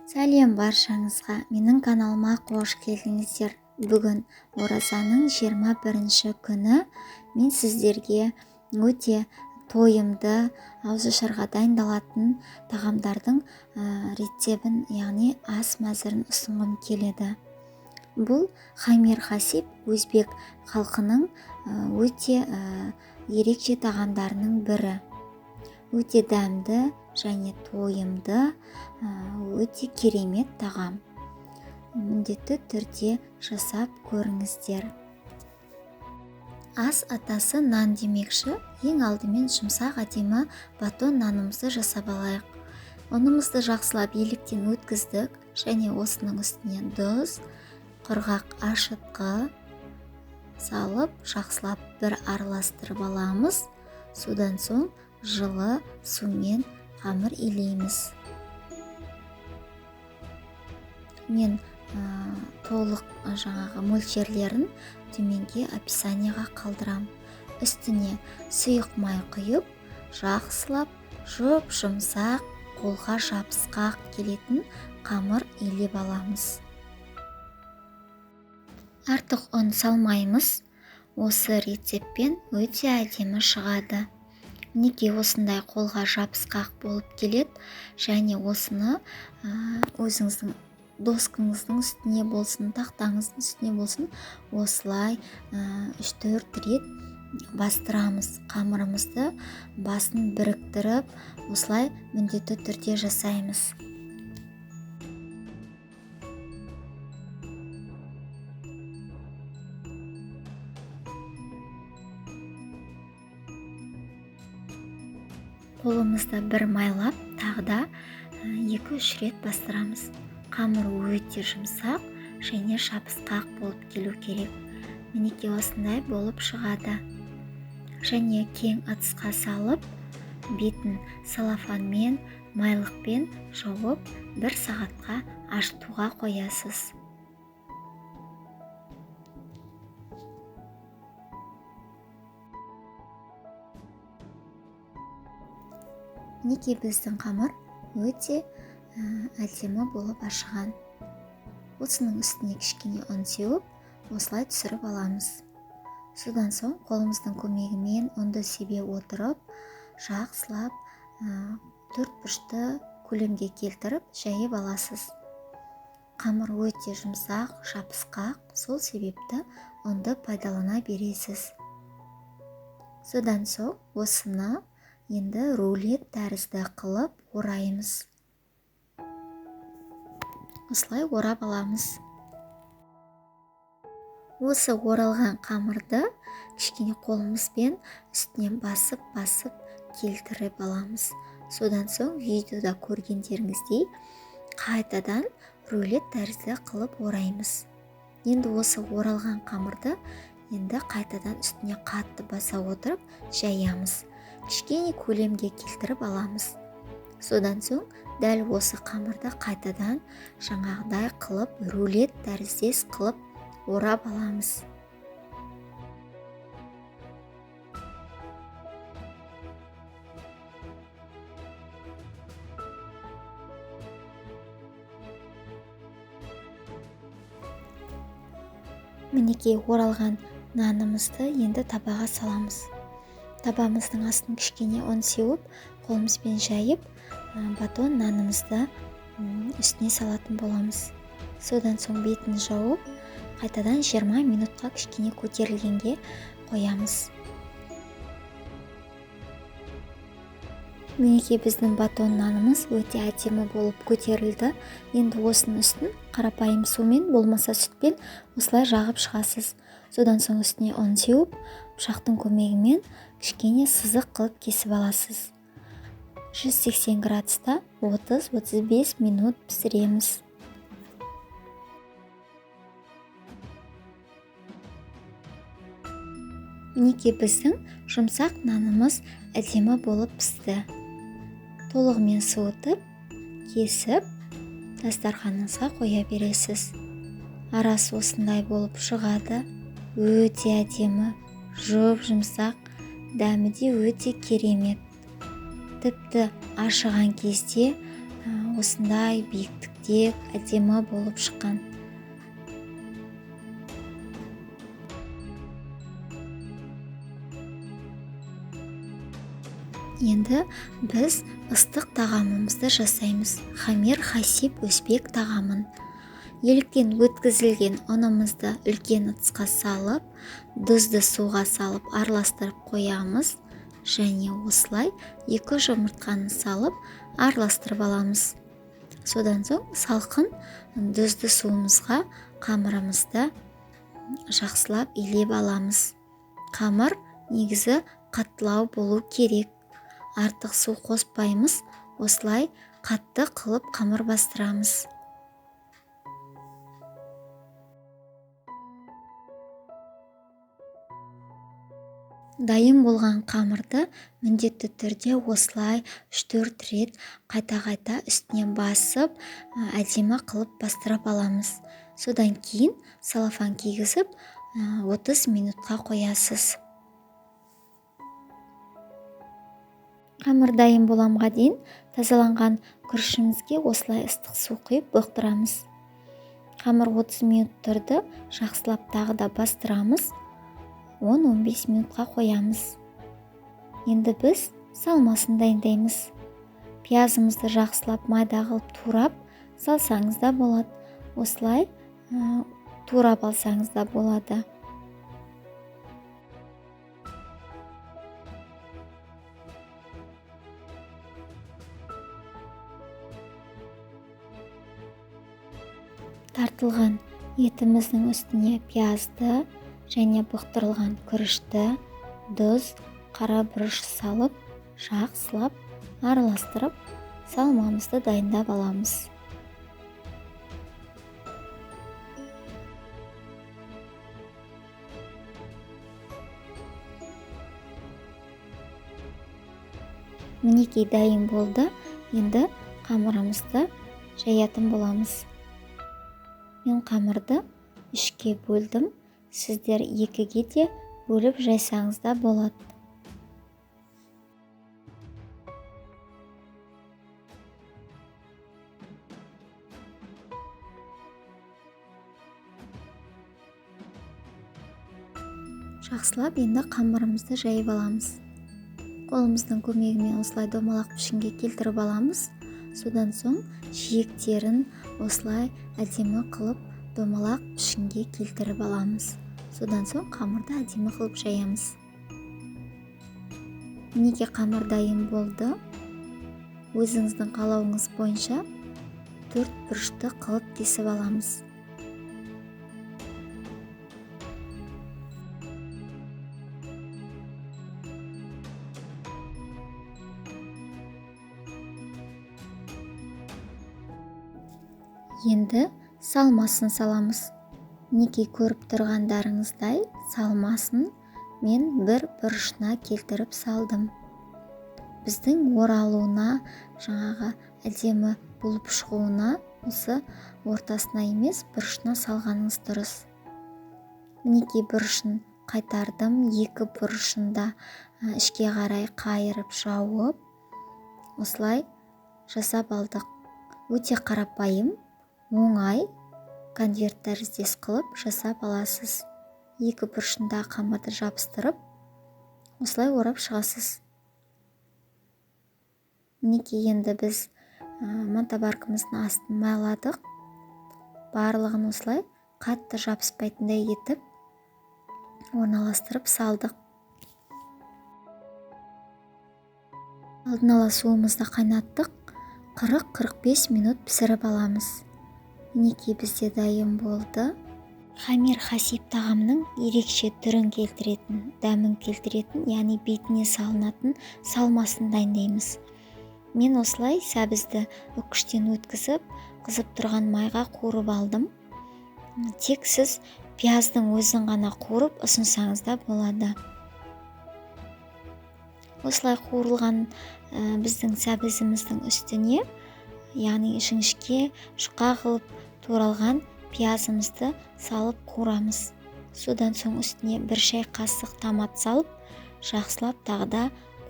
Сәлем баршаңызға, менің каналыма қош келдіңіздер. Бүгін оразаның 21-ші күні мен сіздерге өте тойымды, ауызашарға дайындалатын тағамдардың рецебін, яғни ас мәзірін ұсынғым келеді. Бұл хамир хасиб өзбек халқының өте ерекше тағамдарының бірі. Өте дәмді және тойымды, өте керемет тағам. Міндетті түрде жасап көріңіздер. Ас атасы нан демекші, ең алдымен жұмсақ әдемі батон нанымызды жасап алайық. Ұнымызды жақсылап еліктен өткіздік және осының үстіне тұз, құрғақ ашытқы салып, жақсылап бір араластырып аламыз. Содан соң жылы сумен қамыр илейміз. Мен толық мөлшерлерін төменге описанияға қалдырам. Үстіне сұйық май құйып, жақсылап жұмсақ, қолға жабысқақ келетін қамыр илеп аламыз. Артық ұн салмаймыз. Осы рецеппен өте әдемі шығады. Неге осындай қолға жабысқақ болып келеді, және осыны өзіңіздің доскаңыздың үстіне болсын, тақтаңыздың үстіне болсын, осылай 3-4 рет бастырамыз. Қамырымызды басын біріктіріп, осылай міндетті түрде жасаймыз. Қолымызды бір майлап, тағда 2-3 рет бастырамыз. Қамыр өте жұмсақ және жабысқақ болып келу керек. Мінекей осындай болып шығады. Және кең ыдысқа салып, бетін салафанмен, майлықпен жауып, 1 сағатқа ашытуға қоясыз. Мінекей біздің қамыр өте әдемі болып ашыған. Осының үстіне кішкене ұн сеуіп, осылай түсіріп аламыз. Содан соң қолымыздың көмегімен ұнды себе отырып, жақсылап 4 бұрышты көлемге келтіріп жайып аласыз. Қамыр өте жұмсақ, жабысқақ, сол себепті ұнды пайдалана бересіз. Содан соң осыны енді рулет тәрізді қылып ораймыз. Осылай орап аламыз. Осы оралған қамырды кішкене қолымызбен үстінен басып келтіріп аламыз. Содан соң видеода көргендеріңіздей қайтадан рулет тәрізді қылып ораймыз. Енді осы оралған қамырды енді қайтадан үстіне қатты баса отырып жаямыз. Кішкене көлемге келтіріп аламыз. Содан соң дәл осы қамырды қайтадан жаңағыдай қылып, рулет тәріздес қылып орап аламыз. Мінекей оралған нанымызды енді табаға саламыз. Табамыздың астын кішкене ұн сеуіп, қолымызбен жайып, батон нанымызды үстіне салатын боламыз. Содан соң бетін жауып, қайтадан 20 минутқа кішкене көтерілгенге қоямыз. Мінекей біздің батон нанымыз өте әдемі болып көтерілді. Енді осының үстін қарапайым сумен, болмаса сүтпен осылай жағып шығасыз. Содан соң үстіне ұн сеуіп, пышақтың көмегімен кішкене сызық қылып кесіп аласыз. 180 градуста 30-35 минут пісіреміз. Мінекей біздің жұмсақ нанымыз әдемі болып пісті. Толығымен суытып, кесіп, дастарханыңызға қоя бересіз. Арасы осындай болып шығады. Өте әдемі, жұмсақ, дәмі де өте керемет. Тіпті ашыған кезде осындай биіктікте әдемі болып шыққан. Енді біз ыстық тағамымызды жасаймыз. Хамир хасиб өзбек тағамын. Еліктен өткізілген ұнымызды үлкен ыдысқа салып, тұзды суға салып араластырып қоямыз, және осылай 2 жұмыртқаны салып араластырып аламыз. Содан соң салқын тұзды суымызға қамырымызды жақсылап илеп аламыз. Қамыр негізі қаттылау болу керек. Артық су қоспаймыз, осылай қатты қылып қамыр бастырамыз. Дайын болған қамырды міндетті түрде осылай 3-4 рет қайта-қайта үстіне басып, әдемі қылып бастырып аламыз. Содан кейін салафан кигізіп 30 минутқа қоясыз. Қамыр дайын боламға дейін тазаланған күрішімізге осылай ыстық су құйып бұқтырамыз. Қамыр 30 минут тұрды, жақсылап тағы да бастырамыз. 10-15 минутқа қоямыз. Енді біз салмасын дайындаймыз. Пиязымызды жақсылап майда қылып турап салсаңыз да болады. Осылай турап алсаңыз да болады. Тартылған етіміздің үстіне пиязды және бұқтырылған күрішті, тұз, қара бұрыш салып, жақсылап араластырып, салмамызды дайындап аламыз. Мінекей дайын болды. Енді қамырымызды жаятын боламыз. Мен қамырды 3-ке бөлдім. Сіздер 2-ге де бөліп жайсаңыз да болады. Жақсылап енді қамырымызды жайып аламыз. Қолымыздың көмегімен осылай домалақ пішінге келтіріп аламыз. Содан соң жиектерін осылай әдемі қылып домалақ пішінге келтіріп аламыз. Содан соң қамырды әдемі қылып жаямыз. Мінекей қамыр дайын болды. Өзіңіздің қалауыңыз бойынша 4 бұрышты қылып кесіп аламыз. Енді салмасын саламыз. Мінекей көріп тұрғандарыңыздай салмасын мен бір бұрышына келтіріп салдым. Біздің оралуына, жаңағы әдемі болып шығуына осы ортасына емес бұрышына салғаныңыз дұрыс. Мінекей бұрышын қайтардым. 2 бұрышында ішке қарай қайырып жауып, осылай жасап алдық. Өте қарапайым, оңай конверт тәріздес қылып жасап аласыз. 2 бұрышында қамырды жабыстырып, осылай орап шығасыз. Мінекей енді біз мантабаркымыздың астын майладық. Барлығын осылай қатты жабыспайтындай етіп орналастырып салдық. Алдын ала суымызды қайнаттық. 40-45 минут пісіріп аламыз. Мінекей бізде дайын болды. Хамир хасиб тағамның ерекше түрін келтіретін, дәмін келтіретін, яғни бетіне салынатын салмасын дайындаймыз. Мен осылай сәбізді үккіштен өткізіп, қызып тұрған майға қуырып алдым. Тек сіз пияздың өзін ғана қуырып ұсынсаңыз да болады. Осылай қуырылған біздің сәбізіміздің үстіне, яғни жіңішке жұқа қылып туралған пиязымызды салып қуырамыз. Содан соң үстіне 1 шай қасық томат салып, жақсылап тағы да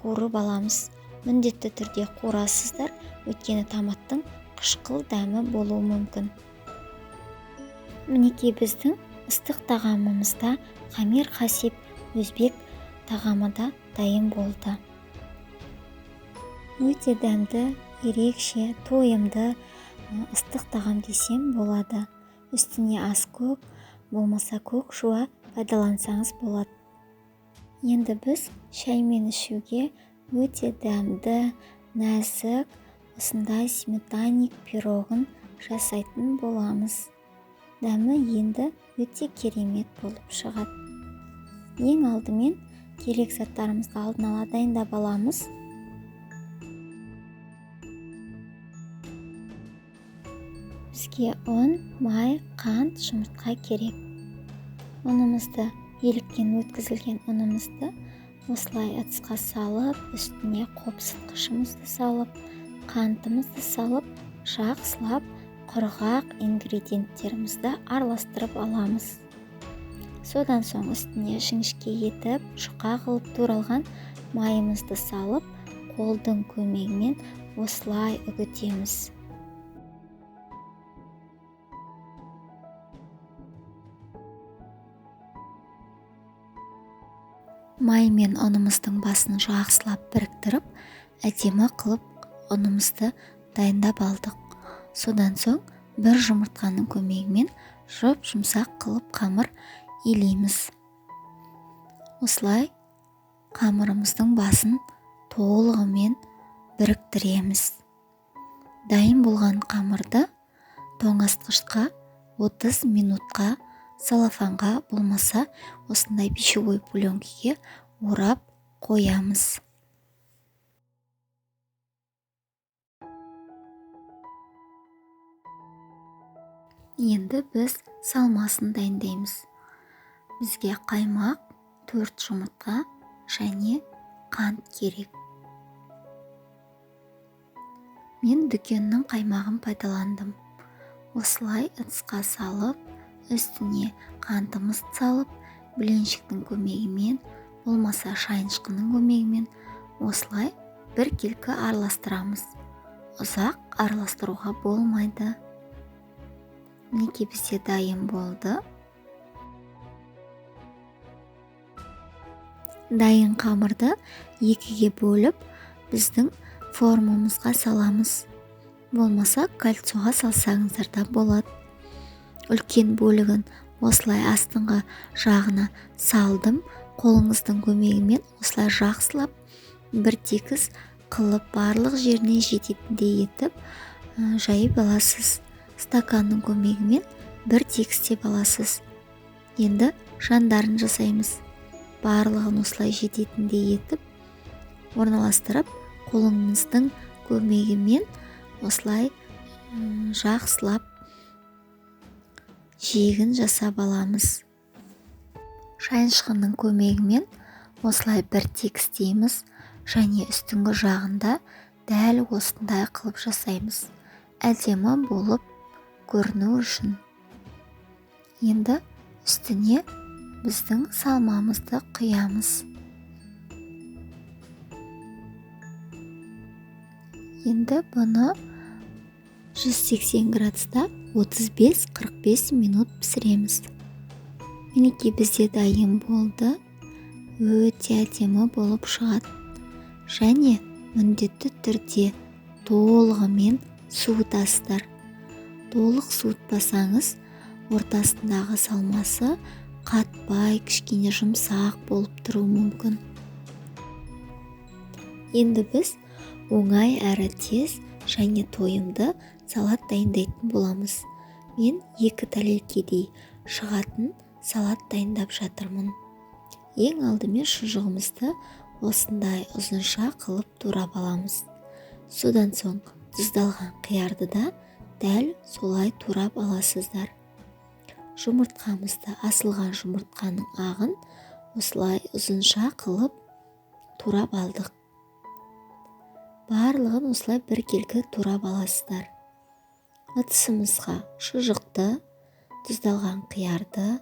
қуырып аламыз. Міндетті түрде қуырасыздар, өйткені томаттың қышқыл дәмі болуы мүмкін. Мінекей біздің ыстық тағамымызда хамир хасиб өзбек тағамы да дайын болды. Өте дәмді, ерекше, тойымды ыстық тағам десем болады. Үстіне аскөк, болмаса көк шуа пайдалансаңыз болады. Енді біз шаймен ішуге өте дәмді, нәзік, осындай сметаник пирогын жасайтын боламыз. Дәмі енді өте керемет болып шығады. Ең алдымен керек заттарымызды алдын ала дайындап аламыз. Бізге ұн, май, қант, жұмыртқа керек. Ұнымызды, еліктен өткізілген ұнымызды осылай ыдысқа салып, үстіне қопсытқышымызды салып, қантымызды салып, жақсылап құрғақ ингредиенттерімізді араластырып аламыз. Содан соң үстіне жіңішке етіп, жұқа қылып туралған майымызды салып, қолдың көмегімен осылай үгітеміз. Май мен ұнымыздың басын жақсылап біріктіріп, әдемі қылып ұнымызды дайындап алдық. Содан соң бір жұмыртқаның көмегімен жұмсақ қылып қамыр илейміз. Осылай қамырымыздың басын толығымен біріктіреміз. Дайын болған қамырды тоңазытқышқа 30 минутқа, салафанға болмаса осындай пищевой пленкаға орап қоямыз. Енді біз салмасын дайындаймыз. Бізге қаймақ, 4 жұмыртқа және қант керек. Мен дүкеннің қаймағын пайдаландым. Осылай ыдысқа салып, үстіне қантымызды салып, блинчиктің көмегімен, болмаса шайыншқының көмегімен осылай біркелкі араластырамыз. Ұзақ араластыруға болмайды. Мінекей бізде дайын болды. Дайын қамырды екіге бөліп, біздің формамызға саламыз. Болмаса кольцоға салсаңыздар да болады. Үлкен бөлігін осылай астыңғы жағына салдым. Қолыңыздың көмегімен осылай жақсылап, бір тегіс қылып барлық жеріне жететіндей етіп жайып аласыз. Стаканның көмегімен бір тегістеп аласыз. Енді жандарын жасаймыз. Барлығын осылай жететіндей етіп орналастырып, қолыңыздың көмегімен осылай жақсылап жиегін жасап аламыз. Шайыншқының көмегімен осылай бір тегістейміз және үстіңгі жағында дәл осындай қылып жасаймыз. Әдемі болып көріну үшін. Енді үстіне біздің салмамызды құямыз. Енді бұны 180 градуста 35-45 минут пісіреміз. Мінекей бізде дайын болды. Өте әдемі болып шығады. Және міндетті түрде толығымен суытасыздар. Толық суытпасаңыз, ортасындағы салмасы қатпай, кішкене жұмсақ болып тұруы мүмкін. Енді біз оңай әрі тез және тойымды салат дайындайтын боламыз. Мен 2 тәлелкедей шығатын салат дайындап жатырмын. Ең алдымен шұжығымызды осындай ұзынша қылып турап аламыз. Содан соң тұздалған қиярды да дәл солай турап аласыздар. Жұмыртқамызды, асылған жұмыртқаның ағын осылай ұзынша қылып турап алдық. Барлығын осылай біркелкі турап аласыздар. Ыдысымызға шұжықты, тұздалған қиярды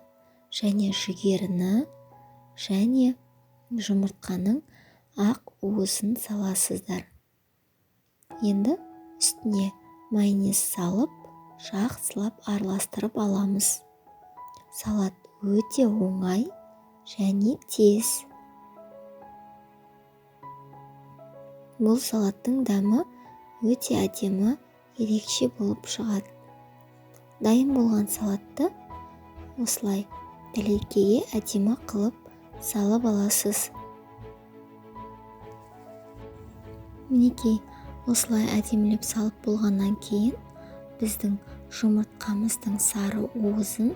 және жүгеріні және жұмыртқаның ақ уызын саласыздар. Енді үстіне майонез салып жақсылап араластырып аламыз. Салат өте оңай және тез. Бұл салаттың дәмі өте әдемі, ерекше болып шығады. Дайын болған салатты осылай тәлейкеге әдемі қылып салып аласыз. Мінекей, осылай әдемілеп салып болғаннан кейін біздің жұмыртқамыздың сары уызын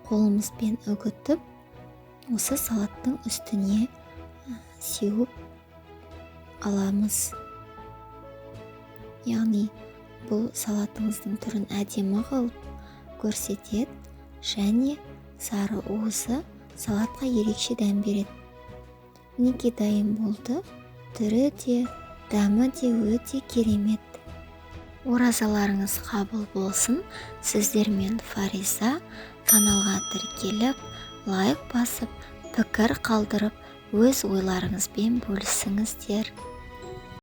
қолымызбен үгітіп, осы салаттың үстіне сеуіп аламыз. Яғни бұл салатыңыздың түрін әдемі қылып көрсетеді және сары уызы салатқа ерекше дәм береді. Мінекей, дайын болды. Түрі де, дәмі де өте керемет. Оразаларыңыз қабыл болсын. Сіздермен Фариза. Каналға тіркеліп, лайк басып, пікір қалдырып, өз ойларыңызбен бөлісіңіздер.